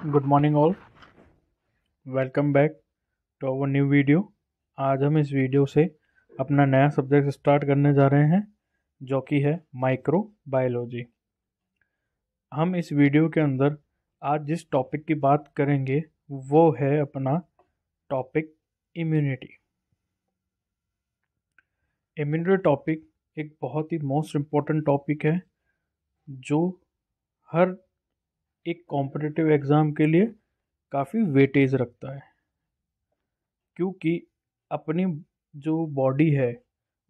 Good morning all. Welcome back to our new video. आज हम इस वीडियो से अपना नया सब्जेक्ट स्टार्ट करने जा रहे हैं जो कि है माइक्रोबायोलॉजी। हम इस वीडियो के अंदर आज जिस टॉपिक की बात करेंगे वो है अपना टॉपिक इम्यूनिटी। इम्यूनिटी टॉपिक एक बहुत ही मोस्ट इम्पोर्टेंट टॉपिक है जो हर एक कॉम्पिटिटिव एग्ज़ाम के लिए काफ़ी वेटेज रखता है, क्योंकि अपनी जो बॉडी है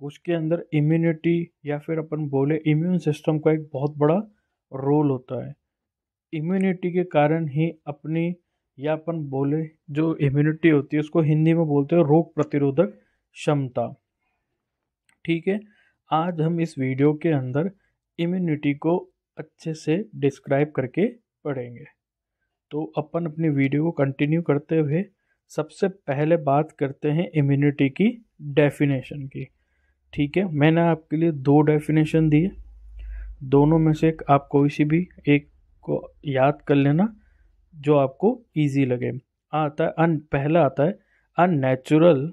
उसके अंदर इम्यूनिटी या फिर अपन बोले इम्यून सिस्टम का एक बहुत बड़ा रोल होता है। इम्यूनिटी के कारण ही अपनी या अपन बोले जो इम्यूनिटी होती है उसको हिंदी में बोलते हैं रोग प्रतिरोधक क्षमता। ठीक है, आज हम इस वीडियो के अंदर इम्यूनिटी को अच्छे से डिस्क्राइब करके पढ़ेंगे। तो अपन अपनी वीडियो को कंटिन्यू करते हुए सबसे पहले बात करते हैं इम्यूनिटी की डेफिनेशन की। ठीक है, मैंने आपके लिए दो डेफिनेशन दी है, दोनों में से एक आप कोई सी भी एक को याद कर लेना जो आपको इजी लगे। पहला आता है अननेचुरल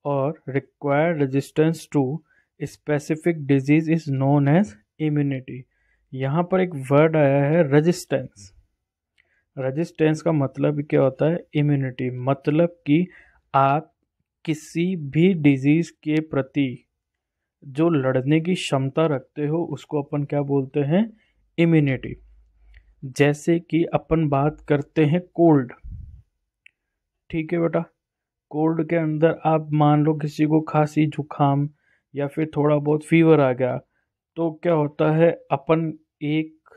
और required resistance to specific disease is known as immunity. यहाँ पर एक वर्ड आया है रेजिस्टेंस। रेजिस्टेंस का मतलब क्या होता है? इम्यूनिटी, मतलब कि आप किसी भी डिजीज के प्रति जो लड़ने की क्षमता रखते हो उसको अपन क्या बोलते हैं? इम्यूनिटी। जैसे कि अपन बात करते हैं कोल्ड। ठीक है बेटा, कोल्ड के अंदर आप मान लो किसी को खांसी जुकाम या फिर थोड़ा बहुत फीवर आ गया तो क्या होता है, अपन एक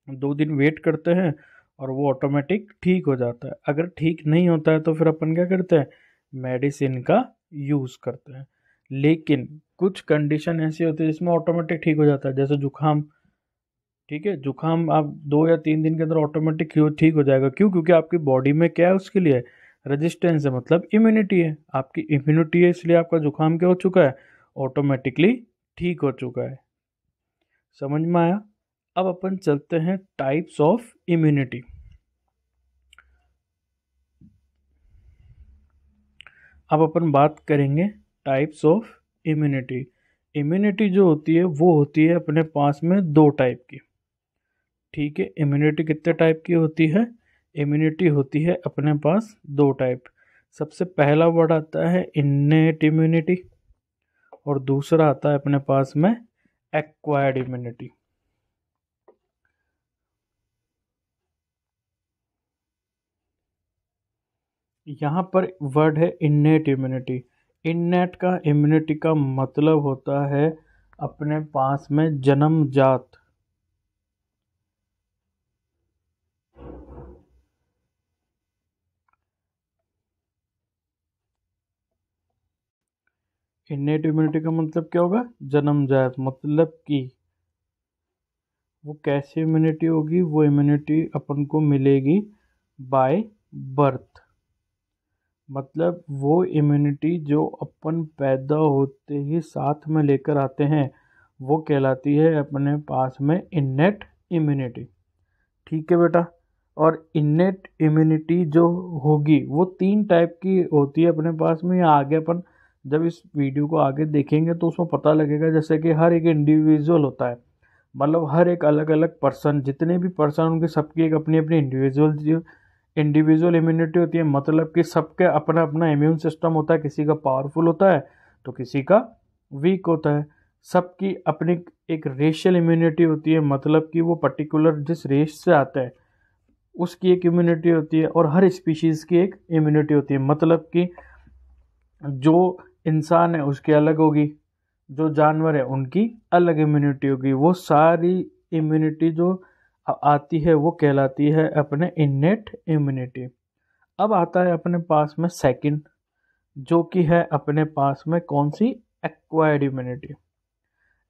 दो दिन वेट करते हैं और वो ऑटोमेटिक ठीक हो जाता है। अगर ठीक नहीं होता है तो फिर अपन क्या करते हैं? मेडिसिन का यूज़ करते हैं। लेकिन कुछ कंडीशन ऐसी होती है जिसमें ऑटोमेटिक ठीक हो जाता है, जैसे जुकाम। ठीक है, जुकाम आप 2 या 3 दिन के अंदर ऑटोमेटिक ठीक हो जाएगा। क्यों? क्योंकि आपकी बॉडी में क्या है उसके लिए? रेजिस्टेंस है, मतलब इम्यूनिटी है। आपकी इम्यूनिटी है, इसलिए आपका जुकाम क्या हो चुका है? ऑटोमेटिकली ठीक हो चुका है। समझ में आया? अब अपन चलते हैं टाइप्स ऑफ इम्यूनिटी। अब अपन बात करेंगे टाइप्स ऑफ इम्यूनिटी। इम्यूनिटी जो होती है वो होती है अपने पास में दो टाइप की। ठीक है, इम्यूनिटी कितने टाइप की होती है? इम्यूनिटी होती है अपने पास दो टाइप। सबसे पहला वर्ड आता है इन्नेट इम्यूनिटी और दूसरा आता है अपने पास में एक्वायर्ड इम्यूनिटी। यहाँ पर वर्ड है इन्नेट इम्यूनिटी। इन्नेट का इम्यूनिटी का मतलब होता है अपने पास में जन्मजात। इन्नेट इम्यूनिटी का मतलब क्या होगा? जन्मजात, मतलब कि वो कैसी इम्यूनिटी होगी? वो इम्यूनिटी अपन को मिलेगी बाय बर्थ। मतलब वो इम्यूनिटी जो अपन पैदा होते ही साथ में लेकर आते हैं वो कहलाती है अपने पास में इन्नेट इम्यूनिटी। ठीक है बेटा, और इन्नेट इम्यूनिटी जो होगी वो 3 टाइप की होती है अपने पास में। या आगे अपन जब इस वीडियो को आगे देखेंगे तो उसमें पता लगेगा, जैसे कि हर एक इंडिविजुअल होता है, मतलब हर एक अलग अलग पर्सन, जितने भी पर्सन उनकी सबकी एक अपनी अपनी इंडिविजुअल इम्यूनिटी होती है। मतलब कि सबके अपना अपना इम्यून सिस्टम होता है, किसी का पावरफुल होता है तो किसी का वीक होता है। सबकी अपनी एक रेशियल इम्यूनिटी होती है, मतलब कि वो पर्टिकुलर जिस रेस से आता है उसकी एक इम्यूनिटी होती है, और हर स्पीशीज़ की एक इम्यूनिटी होती है। मतलब कि जो इंसान है उसकी अलग होगी, जो जानवर है उनकी अलग इम्यूनिटी होगी। वो सारी इम्यूनिटी जो आती है वो कहलाती है अपने इन्नेट इम्यूनिटी। अब आता है अपने पास में सेकंड, जो कि है अपने पास में कौन सी? Acquired immunity.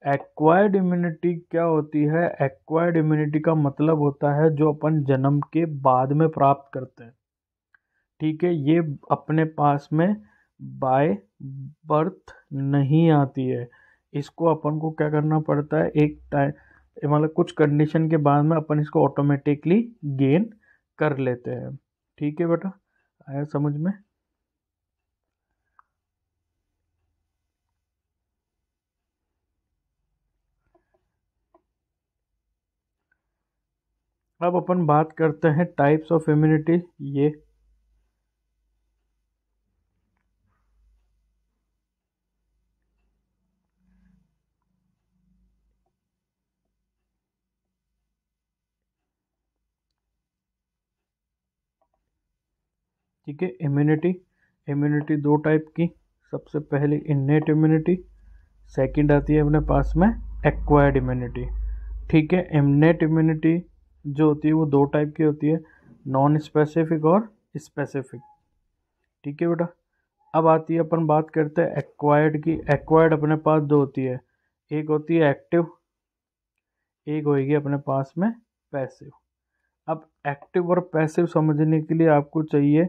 एक्वायर्ड इम्यूनिटी क्या होती है? एक्वायर्ड इम्यूनिटी का मतलब होता है जो अपन जन्म के बाद में प्राप्त करते हैं। ठीक है, ये अपने पास में बाय बर्थ नहीं आती है। इसको अपन को क्या करना पड़ता है? एक टाइम मतलब कुछ कंडीशन के बाद में अपन इसको ऑटोमेटिकली गेन कर लेते हैं। ठीक है बेटा, आया समझ में? अब अपन बात करते हैं टाइप्स ऑफ इम्यूनिटी। ये ठीक है, इम्यूनिटी दो टाइप की। सबसे पहले इन्नेट इम्यूनिटी, सेकंड आती है अपने पास में एक्वायर्ड इम्यूनिटी। ठीक है, इन्नेट इम्यूनिटी जो होती है वो दो टाइप की होती है, नॉन स्पेसिफिक और स्पेसिफिक। ठीक है बेटा, अब आती है, अपन बात करते हैं एक्वायर्ड की। एक्वायर्ड अपने पास दो होती है, एक होती है एक्टिव, एक होगी अपने पास में पैसिव। अब एक्टिव और पैसिव समझने के लिए आपको चाहिए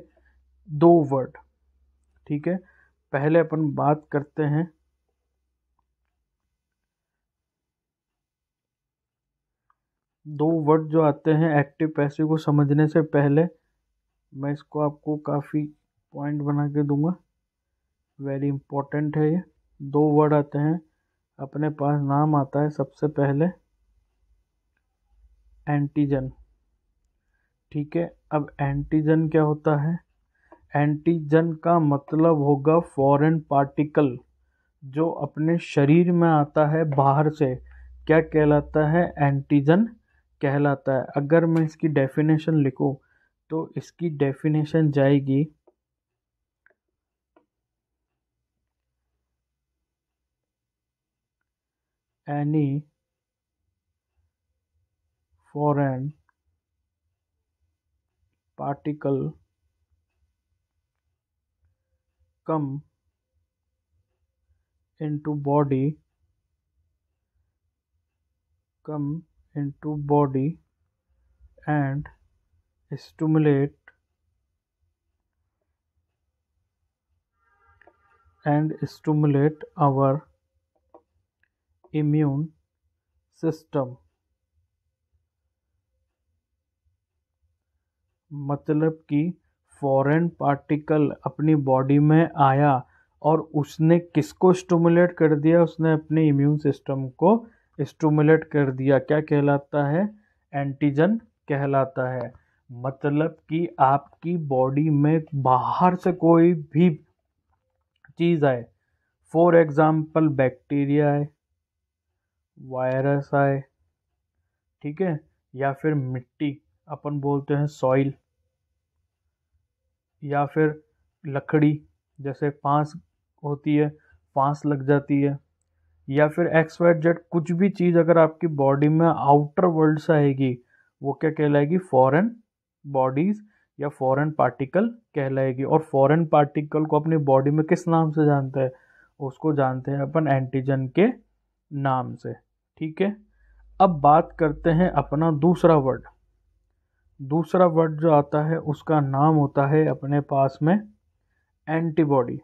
दो वर्ड। ठीक है, पहले अपन बात करते हैं दो वर्ड जो आते हैं एक्टिव पैसिव को समझने से पहले। मैं इसको आपको काफ़ी पॉइंट बना के दूंगा, वेरी इंपॉर्टेंट है ये। दो वर्ड आते हैं अपने पास, नाम आता है सबसे पहले एंटीजन। ठीक है, अब एंटीजन क्या होता है? एंटीजन का मतलब होगा फॉरेन पार्टिकल जो अपने शरीर में आता है बाहर से, क्या कहलाता है? एंटीजन कहलाता है। अगर मैं इसकी डेफिनेशन लिखूं तो इसकी डेफिनेशन जाएगी any foreign particle come into body and stimulate our immune system। मतलब कि फॉरेन पार्टिकल अपनी बॉडी में आया और उसने किसको स्टिमुलेट कर दिया? उसने अपने इम्यून सिस्टम को स्टिमुलेट कर दिया। क्या कहलाता है? एंटीजन कहलाता है। मतलब कि आपकी बॉडी में बाहर से कोई भी चीज़ आए, फॉर एग्जाम्पल बैक्टीरिया आए, वायरस आए, ठीक है, या फिर मिट्टी, अपन बोलते हैं सॉइल, या फिर लकड़ी, जैसे फांस होती है, फांस लग जाती है, या फिर एक्स वाई जेड कुछ भी चीज़ अगर आपकी बॉडी में आउटर वर्ल्ड से आएगी, वो क्या कहलाएगी? फॉरेन बॉडीज या फॉरेन पार्टिकल कहलाएगी। और फॉरेन पार्टिकल को अपनी बॉडी में किस नाम से जानते हैं? उसको जानते हैं अपन एंटीजन के नाम से। ठीक है, अब बात करते हैं अपना दूसरा वर्ड। दूसरा वर्ड जो आता है उसका नाम होता है अपने पास में एंटीबॉडी।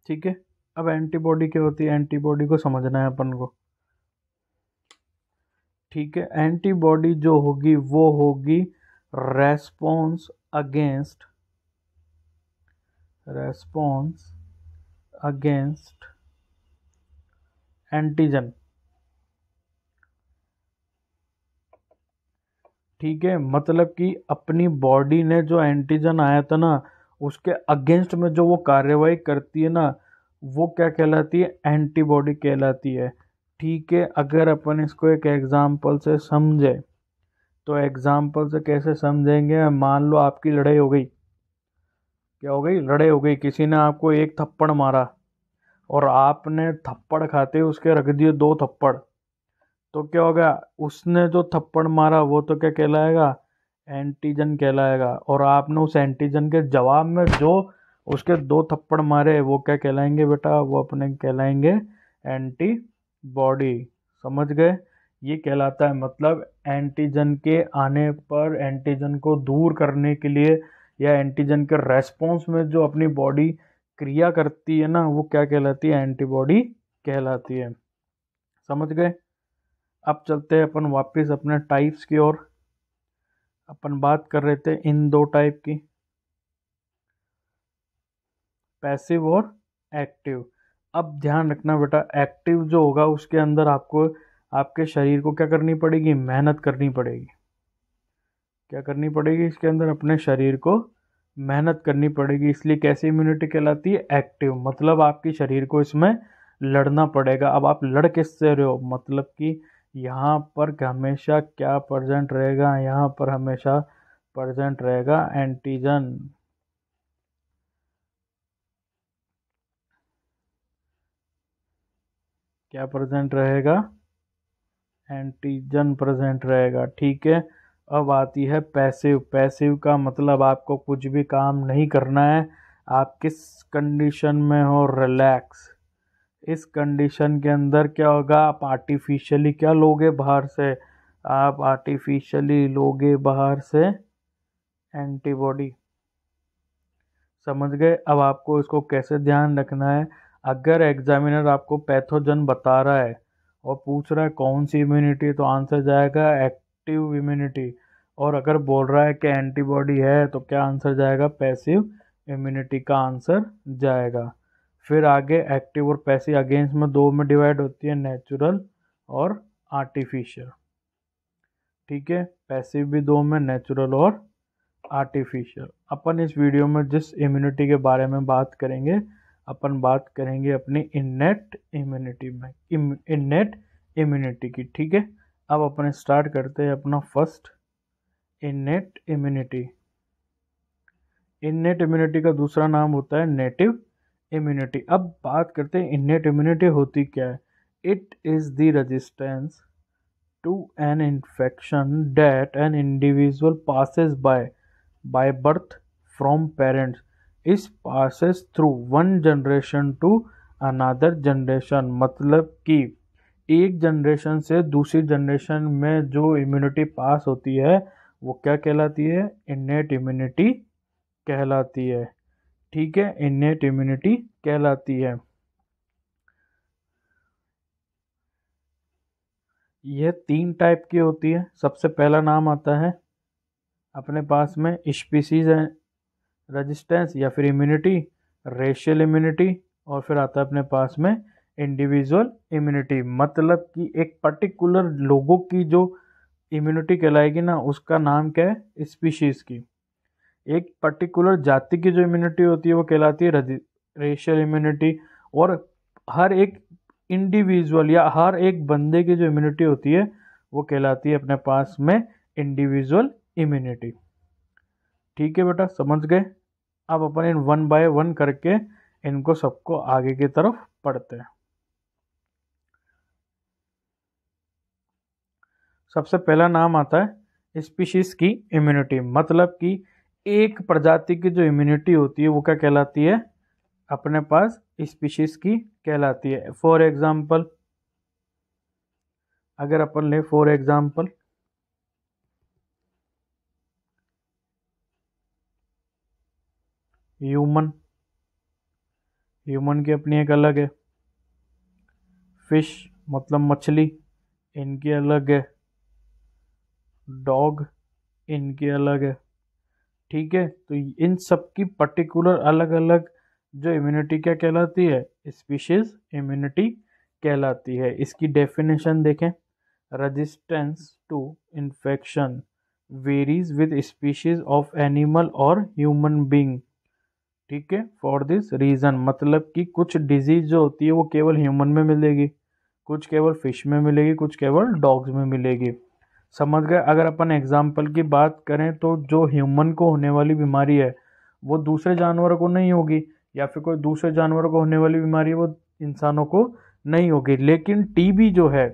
ठीक है, अब एंटीबॉडी क्या होती है? एंटीबॉडी को समझना है अपन को। ठीक है, एंटीबॉडी जो होगी वो होगी रेस्पॉन्स अगेंस्ट एंटीजन। ठीक है, मतलब कि अपनी बॉडी ने जो एंटीजन आया था ना, उसके अगेंस्ट में जो वो कार्रवाई करती है ना, वो क्या कहलाती है? एंटीबॉडी कहलाती है। ठीक है, अगर अपन इसको एक एग्जाम्पल से समझे तो एग्जाम्पल से कैसे समझेंगे? मान लो आपकी लड़ाई हो गई, क्या हो गई? लड़ाई हो गई, किसी ने आपको एक थप्पड़ मारा और आपने थप्पड़ खाते उसके रख दिए दो थप्पड़, तो क्या होगा? उसने जो थप्पड़ मारा वो तो क्या कहलाएगा? एंटीजन कहलाएगा। और आपने उस एंटीजन के जवाब में जो उसके दो थप्पड़ मारे वो क्या कहलाएंगे बेटा? वो अपने कहलाएंगे एंटीबॉडी। समझ गए? ये कहलाता है, मतलब एंटीजन के आने पर एंटीजन को दूर करने के लिए या एंटीजन के रेस्पॉन्स में जो अपनी बॉडी क्रिया करती है ना, वो क्या कहलाती है? एंटीबॉडी कहलाती है। समझ गए? अब चलते हैं अपन वापस अपने टाइप्स की ओर। अपन बात कर रहे थे इन दो टाइप की, पैसिव और एक्टिव। अब ध्यान रखना बेटा, एक्टिव जो होगा उसके अंदर आपको आपके शरीर को क्या करनी पड़ेगी? मेहनत करनी पड़ेगी। क्या करनी पड़ेगी? इसके अंदर अपने शरीर को मेहनत करनी पड़ेगी, इसलिए कैसी इम्यूनिटी कहलाती है? एक्टिव। मतलब आपके शरीर को इसमें लड़ना पड़ेगा। अब आप लड़ किससे रहे हो? मतलब कि यहाँ पर हमेशा क्या प्रेजेंट रहेगा? यहाँ पर हमेशा प्रेजेंट रहेगा एंटीजन। क्या प्रेजेंट रहेगा? एंटीजन प्रेजेंट रहेगा। ठीक है। अब आती है पैसिव। पैसिव का मतलब आपको कुछ भी काम नहीं करना है। आप किस कंडीशन में हो? रिलैक्स। इस कंडीशन के अंदर क्या होगा? आप आर्टिफिशियली क्या लोगे बाहर से? आप आर्टिफिशियली लोगे बाहर से एंटीबॉडी। समझ गए? अब आपको इसको कैसे ध्यान रखना है। अगर एग्जामिनर आपको पैथोजन बता रहा है और पूछ रहा है कौन सी इम्यूनिटी, तो आंसर जाएगा एक्टिव इम्यूनिटी। और अगर बोल रहा है कि एंटीबॉडी है, तो क्या आंसर जाएगा? पैसिव इम्यूनिटी का आंसर जाएगा। फिर आगे एक्टिव और पैसिव अगेंस्ट में दो में डिवाइड होती है, नेचुरल और आर्टिफिशियल। ठीक है। पैसिव भी दो में, नेचुरल और आर्टिफिशियल। अपन इस वीडियो में जिस इम्यूनिटी के बारे में बात करेंगे, अपन बात करेंगे अपनी इननेट इम्यूनिटी में, इननेट इम्यूनिटी की। ठीक है। अब अपन स्टार्ट करते हैं अपना first, innate immunity. Innate immunity का दूसरा नाम होता है नेटिव इम्यूनिटी। अब बात करते हैं इननेट इम्यूनिटी होती क्या है। It is the resistance to an infection that an individual passes by birth from parents. It passes through one generation to another generation। मतलब कि एक जनरेशन से दूसरी जनरेशन में जो इम्यूनिटी पास होती है, वो क्या कहलाती है? इन्नेट इम्यूनिटी कहलाती है। ठीक है। इन्नेट इम्यूनिटी कहलाती है। यह तीन टाइप की होती है। सबसे पहला नाम आता है अपने पास में स्पीसीज रेजिस्टेंस या फिर इम्यूनिटी, रेशियल इम्यूनिटी, और फिर आता है अपने पास में इंडिविजुअल इम्यूनिटी। मतलब कि एक पर्टिकुलर लोगों की जो इम्यूनिटी कहलाएगी ना, उसका नाम क्या है? स्पीशीज की। एक पर्टिकुलर जाति की जो इम्यूनिटी होती है वो कहलाती है रेशियल इम्यूनिटी। और हर एक इंडिविजुअल या हर एक बंदे की जो इम्यूनिटी होती है वो कहलाती है अपने पास में इंडिविजुअल इम्यूनिटी। ठीक है बेटा, समझ गए? अब अपन इन वन बाय वन करके इनको सबको आगे की तरफ पढ़ते हैं। सबसे पहला नाम आता है स्पीशीज की इम्यूनिटी। मतलब कि एक प्रजाति की जो इम्यूनिटी होती है वो क्या कहलाती है? अपने पास स्पीशीज की कहलाती है। फॉर एग्जाम्पल, अगर अपन ले फॉर एग्जाम्पल ह्यूमन, ह्यूमन की अपनी एक अलग है। फिश मतलब मछली, इनकी अलग है। डॉग, इनकी अलग है। ठीक है। तो इन सब की पर्टिकुलर अलग अलग जो इम्यूनिटी क्या कहलाती है? स्पीशीज इम्यूनिटी कहलाती है। इसकी डेफिनेशन देखें। Resistance to infection varies with species of animal और ह्यूमन बीइंग। ठीक है। फॉर दिस रीजन, मतलब कि कुछ डिजीज जो होती है वो केवल ह्यूमन में मिलेगी, कुछ केवल फिश में मिलेगी, कुछ केवल डॉग्स में मिलेगी। समझ गए? अगर अपन एग्जाम्पल की बात करें तो जो ह्यूमन को होने वाली बीमारी है वो दूसरे जानवरों को नहीं होगी, या फिर कोई दूसरे जानवरों को होने वाली बीमारी है वो इंसानों को नहीं होगी। लेकिन टीबी जो है,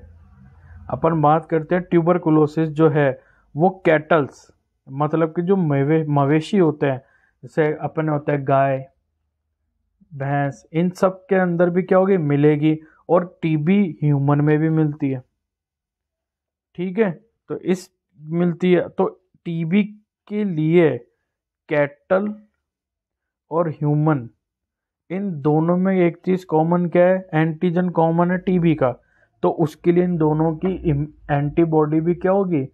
अपन बात करते हैं ट्यूबरकुलोसिस जो है, वो कैटल्स मतलब कि जो मवेशी होते हैं, जैसे अपन होता है गाय, भैंस, इन सब के अंदर भी क्या होगी? मिलेगी। और टीबी ह्यूमन में भी मिलती है। ठीक है। तो इस मिलती है, तो टीबी के लिए कैटल और ह्यूमन इन दोनों में एक चीज़ कॉमन क्या है, एंटीजन कॉमन है टीबी का, तो उसके लिए इन दोनों की एंटीबॉडी भी क्या होगी,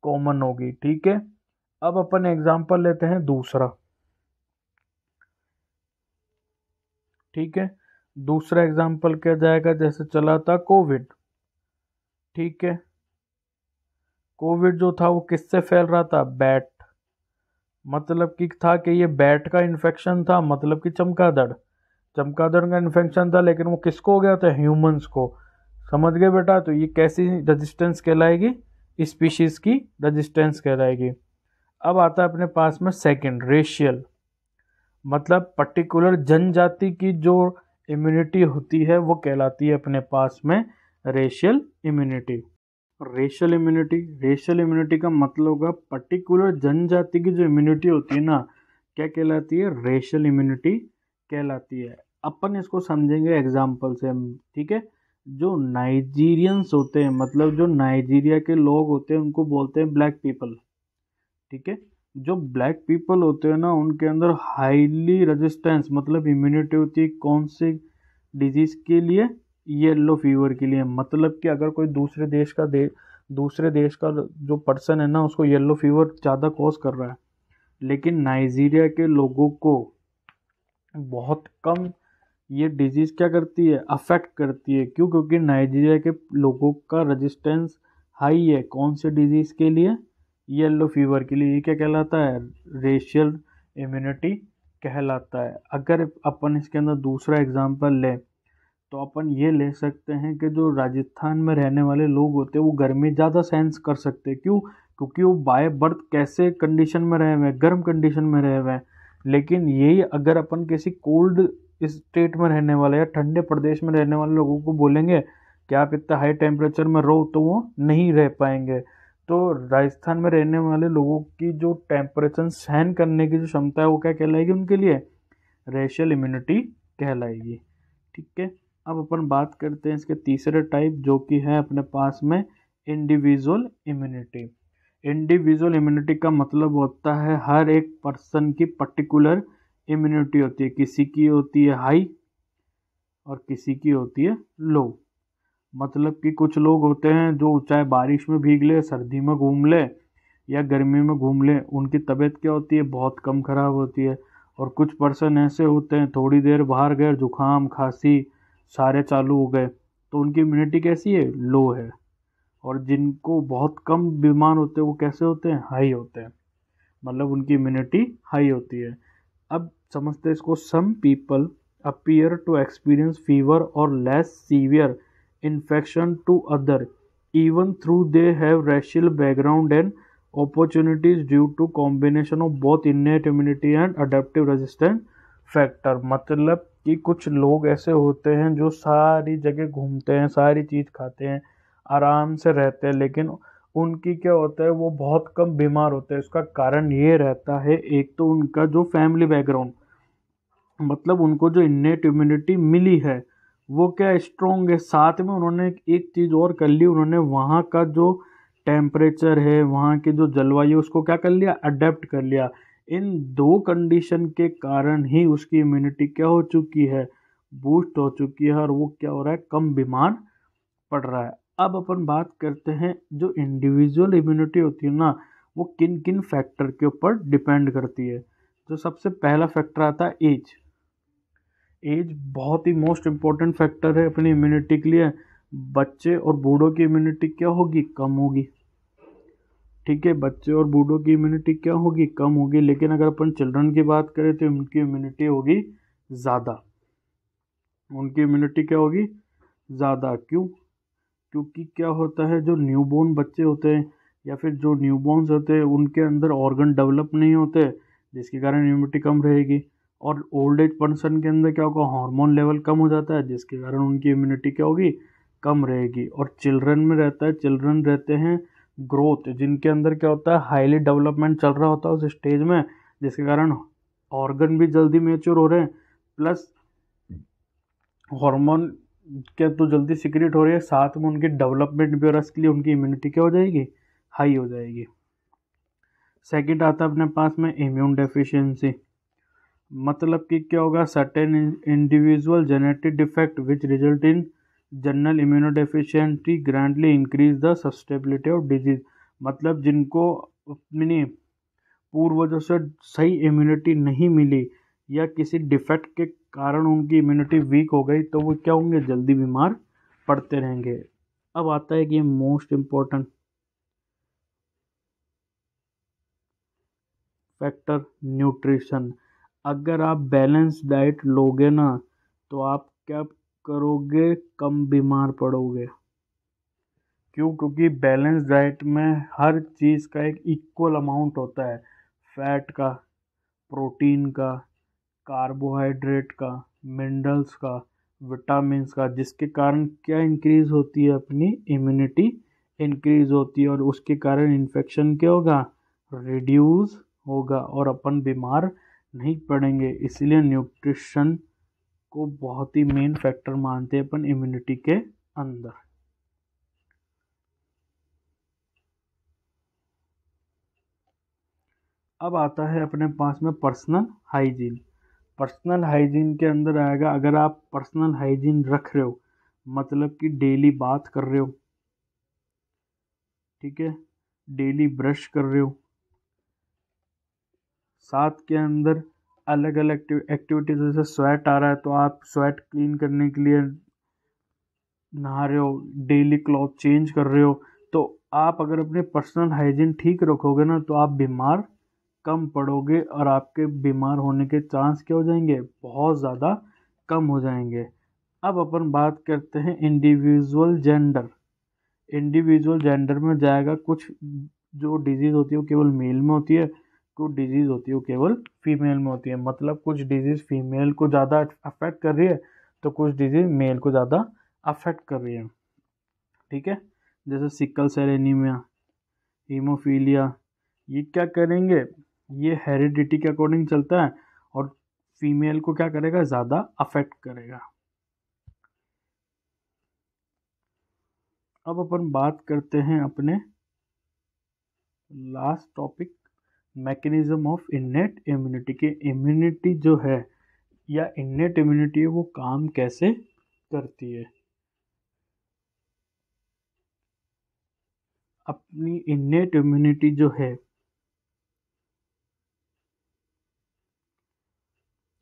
कॉमन होगी। ठीक है, अब अपन एग्जांपल लेते हैं दूसरा। ठीक है, दूसरा एग्जांपल क्या जाएगा, जैसे चला था कोविड। ठीक है, कोविड जो था वो किससे फैल रहा था, बैट, मतलब कि था कि ये बैट का इन्फेक्शन था, मतलब कि चमगादड़, चमगादड़ का इन्फेक्शन था, लेकिन वो किसको हो गया था, ह्यूमंस को। समझ गए बेटा, तो ये कैसी रेजिस्टेंस कहलाएगी, स्पीशीज की रेजिस्टेंस कहलाएगी। अब आता है अपने पास में सेकंड, रेशियल, मतलब पर्टिकुलर जनजाति की जो इम्यूनिटी होती है वो कहलाती है अपने पास में रेशियल इम्यूनिटी। रेशियल इम्यूनिटी का मतलब होगा पर्टिकुलर जनजाति की जो इम्यूनिटी होती है ना, क्या कहलाती है, रेशियल इम्यूनिटी कहलाती है। अपन इसको समझेंगे एग्जाम्पल से हम। ठीक है, जो नाइजीरियंस होते हैं, मतलब जो नाइजीरिया के लोग होते हैं, उनको बोलते हैं ब्लैक पीपल। ठीक है, जो ब्लैक पीपल होते हैं ना, उनके अंदर हाईली रेजिस्टेंस मतलब इम्यूनिटी होती है कौन से डिजीज के लिए, येलो फीवर के लिए। मतलब कि अगर कोई दूसरे देश का जो पर्सन है ना, उसको येलो फीवर ज़्यादा कॉज कर रहा है, लेकिन नाइजीरिया के लोगों को बहुत कम ये डिजीज़ क्या करती है, अफेक्ट करती है। क्यों, क्योंकि नाइजीरिया के लोगों का रेजिस्टेंस हाई है कौन से डिजीज़ के लिए, येलो फीवर के लिए। ये क्या कहलाता है, रेशियल इम्यूनिटी कहलाता है। अगर अपन इसके अंदर दूसरा एग्जांपल लें, तो अपन ये ले सकते हैं कि जो राजस्थान में रहने वाले लोग होते हैं वो गर्मी ज़्यादा सेंस कर सकते हैं। क्यों, क्योंकि वो बाय बर्थ कैसे कंडीशन में रहे हुए हैं, गर्म कंडीशन में रहे हुए हैं। लेकिन यही अगर अपन किसी कोल्ड स्टेट में रहने वाले या ठंडे प्रदेश में रहने वाले लोगों को बोलेंगे कि आप इतना हाई टेम्परेचर में रहो, तो वो नहीं रह पाएंगे। तो राजस्थान में रहने वाले लोगों की जो टेम्परेचर सहन करने की जो क्षमता है वो क्या कहलाएगी उनके लिए, रेशियल इम्यूनिटी कहलाएगी। ठीक है, अब अपन बात करते हैं इसके तीसरे टाइप, जो कि है अपने पास में इंडिविजुअल इम्यूनिटी। इंडिविजुअल इम्यूनिटी का मतलब होता है हर एक पर्सन की पर्टिकुलर इम्यूनिटी होती है। किसी की होती है हाई और किसी की होती है लो। मतलब कि कुछ लोग होते हैं जो चाहे बारिश में भीग ले, सर्दी में घूम ले या गर्मी में घूम ले, उनकी तबीयत क्या होती है, बहुत कम खराब होती है। और कुछ पर्सन ऐसे होते हैं, थोड़ी देर बाहर गए, जुकाम खांसी सारे चालू हो गए, तो उनकी इम्यूनिटी कैसी है, लो है। और जिनको बहुत कम बीमार होते हैं वो कैसे होते हैं, हाई होते हैं, मतलब उनकी इम्यूनिटी हाई होती है। अब समझते हैं इसको। Some people appear to experience fever और less severe infection to other even though they have racial background and opportunities due to combination of both innate immunity and adaptive resistance factor। मतलब कि कुछ लोग ऐसे होते हैं जो सारी जगह घूमते हैं, सारी चीज़ खाते हैं, आराम से रहते हैं, लेकिन उनकी क्या होता है, वो बहुत कम बीमार होते हैं। उसका कारण ये रहता है, एक तो उनका जो फैमिली बैकग्राउंड, मतलब उनको जो इन्नेट इम्यूनिटी मिली है वो क्या स्ट्रॉन्ग है। साथ में उन्होंने एक चीज़ और कर ली, उन्होंने वहाँ का जो टेम्परेचर है, वहाँ की जो जलवायु, उसको क्या कर लिया, अडेप्ट कर लिया। इन दो कंडीशन के कारण ही उसकी इम्यूनिटी क्या हो चुकी है, बूस्ट हो चुकी है, और वो क्या हो रहा है, कम बीमार पड़ रहा है। अब अपन बात करते हैं जो इंडिविजुअल इम्यूनिटी होती है ना, वो किन किन फैक्टर के ऊपर डिपेंड करती है। तो सबसे पहला फैक्टर आता है एज। एज बहुत ही मोस्ट इम्पोर्टेंट फैक्टर है अपनी इम्यूनिटी के लिए। बच्चे और बूढ़ों की इम्यूनिटी क्या होगी, कम होगी। ठीक है, बच्चे और बूढ़ों की इम्यूनिटी क्या होगी, कम होगी। लेकिन अगर अपन चिल्ड्रन की बात करें तो उनकी इम्यूनिटी होगी ज़्यादा। उनकी इम्यूनिटी क्या होगी, ज़्यादा। क्यों, क्योंकि क्या होता है, जो न्यूबॉर्न बच्चे होते हैं या फिर जो न्यूबॉर्न्स होते हैं, उनके अंदर ऑर्गन डेवलप नहीं होते, जिसके कारण इम्यूनिटी कम रहेगी। और ओल्ड एज पर्सन के अंदर क्या होगा, हार्मोन लेवल कम हो जाता है, जिसके कारण उनकी इम्यूनिटी क्या होगी, कम रहेगी। और चिल्ड्रन में रहता है, चिल्ड्रन रहते हैं ग्रोथ, जिनके अंदर क्या होता है, हाईली डेवलपमेंट चल रहा होता है उस स्टेज में, जिसके कारण ऑर्गन भी जल्दी मेच्योर हो रहे हैं, प्लस हार्मोन क्या तो जल्दी सिक्रेट हो रही है, साथ में उनकी डेवलपमेंट भी, और इसके लिए उनकी इम्यूनिटी क्या हो जाएगी, हाई हो जाएगी। सेकंड आता है अपने पास में इम्यून डेफिशिएंसी। मतलब कि क्या होगा, certain individual genetic defect which result in general immunodeficiency grandly increase the susceptibility of disease. मतलब जिनको अपनी पूर्वजों से सही इम्यूनिटी नहीं मिली या किसी डिफेक्ट के कारण उनकी इम्यूनिटी वीक हो गई तो वो क्या होंगे, जल्दी बीमार पड़ते रहेंगे। अब आता है कि ये मोस्ट इम्पोर्टेंट फैक्टर, न्यूट्रिशन। अगर आप बैलेंस डाइट लोगे ना तो आप क्या करोगे, कम बीमार पड़ोगे। क्यों? क्योंकि बैलेंस डाइट में हर चीज़ का एक इक्वल अमाउंट होता है, फैट का, प्रोटीन का, कार्बोहाइड्रेट का, मिनरल्स का, विटामिन्स का, जिसके कारण क्या इंक्रीज होती है, अपनी इम्यूनिटी इंक्रीज होती है और उसके कारण इन्फेक्शन क्या होगा, रिड्यूस होगा और अपन बीमार नहीं पड़ेंगे। इसलिए न्यूट्रिशन को बहुत ही मेन फैक्टर मानते हैं अपन इम्यूनिटी के अंदर। अब आता है अपने पास में पर्सनल हाइजीन। पर्सनल हाइजीन के अंदर आएगा, अगर आप पर्सनल हाइजीन रख रहे हो मतलब कि डेली बात कर रहे हो, ठीक है, डेली ब्रश कर रहे हो, साथ के अंदर अलग अलग एक्टिविटीज, जैसे स्वेट आ रहा है तो आप स्वेट क्लीन करने के लिए नहा रहे हो, डेली क्लॉथ चेंज कर रहे हो, तो आप अगर अपने पर्सनल हाइजीन ठीक रखोगे ना तो आप बीमार कम पड़ोगे और आपके बीमार होने के चांस क्या हो जाएंगे, बहुत ज़्यादा कम हो जाएंगे। अब अपन बात करते हैं इंडिविजुअल जेंडर। इंडिविजुअल जेंडर में जाएगा, कुछ जो डिजीज़ होती है वो केवल मेल में होती है, कुछ डिजीज़ होती है वो केवल फीमेल में होती है। मतलब कुछ डिजीज़ फीमेल को ज़्यादा अफेक्ट कर रही है तो कुछ डिजीज़ मेल को ज़्यादा अफेक्ट कर रही है, ठीक है। जैसे सिकल सेल एनीमिया, हीमोफीलिया, ये क्या करेंगे, ये हेरिडिटी के अकॉर्डिंग चलता है और फीमेल को क्या करेगा, ज़्यादा अफेक्ट करेगा। अब अपन बात करते हैं अपने last topic, mechanism of innate immunity के। इम्यूनिटी जो है या इन्नेट इम्यूनिटी है वो काम कैसे करती है। अपनी इन्नेट इम्यूनिटी जो है,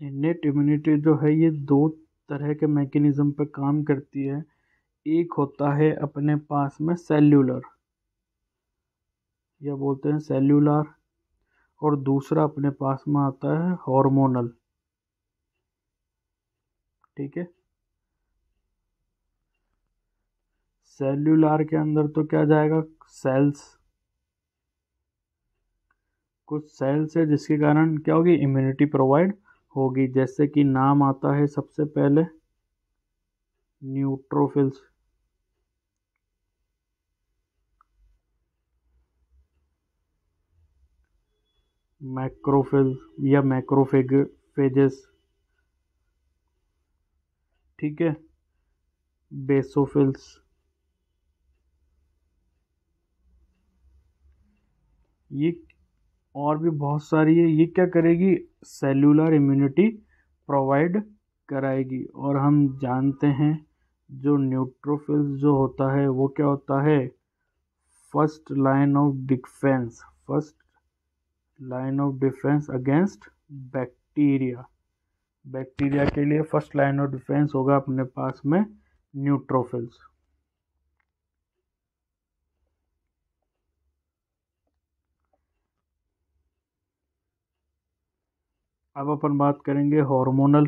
इन्नेट इम्यूनिटी जो है ये दो तरह के मैकेनिज्म पे काम करती है। एक होता है अपने पास में सेल्यूलर, या बोलते हैं सेल्यूलर, और दूसरा अपने पास में आता है हार्मोनल, ठीक है। सेल्यूलर के अंदर तो क्या जाएगा, सेल्स, कुछ सेल्स है जिसके कारण क्या होगी, इम्यूनिटी प्रोवाइड होगी। जैसे कि नाम आता है सबसे पहले न्यूट्रोफिल्स, मैक्रोफिल्स या मैक्रोफेजेस, ठीक है, बेसोफिल्स। ये और भी बहुत सारी है। ये क्या करेगी, सेल्यूलर इम्यूनिटी प्रोवाइड कराएगी। और हम जानते हैं जो न्यूट्रोफिल्स जो होता है वो क्या होता है, first line of defence, first line of defence against bacteria. Bacteria के लिए फर्स्ट लाइन ऑफ डिफेंस होगा अपने पास में न्यूट्रोफिल्स। अब अपन बात करेंगे हार्मोनल।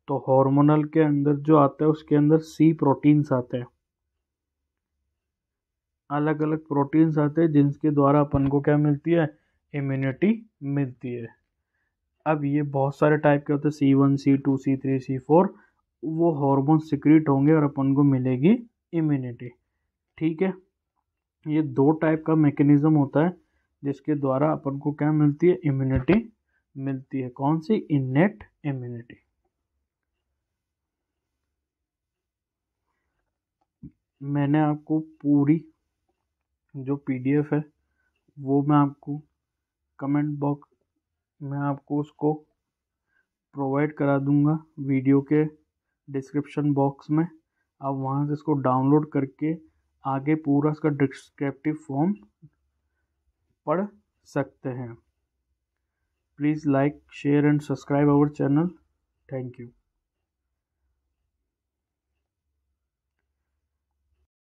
तो हार्मोनल के अंदर जो आता है उसके अंदर सी प्रोटीन्स आते हैं, अलग अलग प्रोटीन्स आते हैं जिनके द्वारा अपन को क्या मिलती है, इम्यूनिटी मिलती है। अब ये बहुत सारे टाइप के होते हैं, C1 C2 C3 C4, वो हार्मोन सिक्रीट होंगे और अपन को मिलेगी इम्यूनिटी, ठीक है। ये दो टाइप का मैकेनिज्म होता है जिसके द्वारा अपन को क्या मिलती है, इम्यूनिटी मिलती है। कौन सी, इन्नेट इम्यूनिटी। मैंने आपको पूरी जो PDF है वो मैं आपको कमेंट बॉक्स में आपको उसको प्रोवाइड करा दूंगा वीडियो के डिस्क्रिप्शन बॉक्स में। आप वहाँ से इसको डाउनलोड करके आगे पूरा इसका डिस्क्रिप्टिव फॉर्म पढ़ सकते हैं। Please like, share and subscribe our channel. Thank you.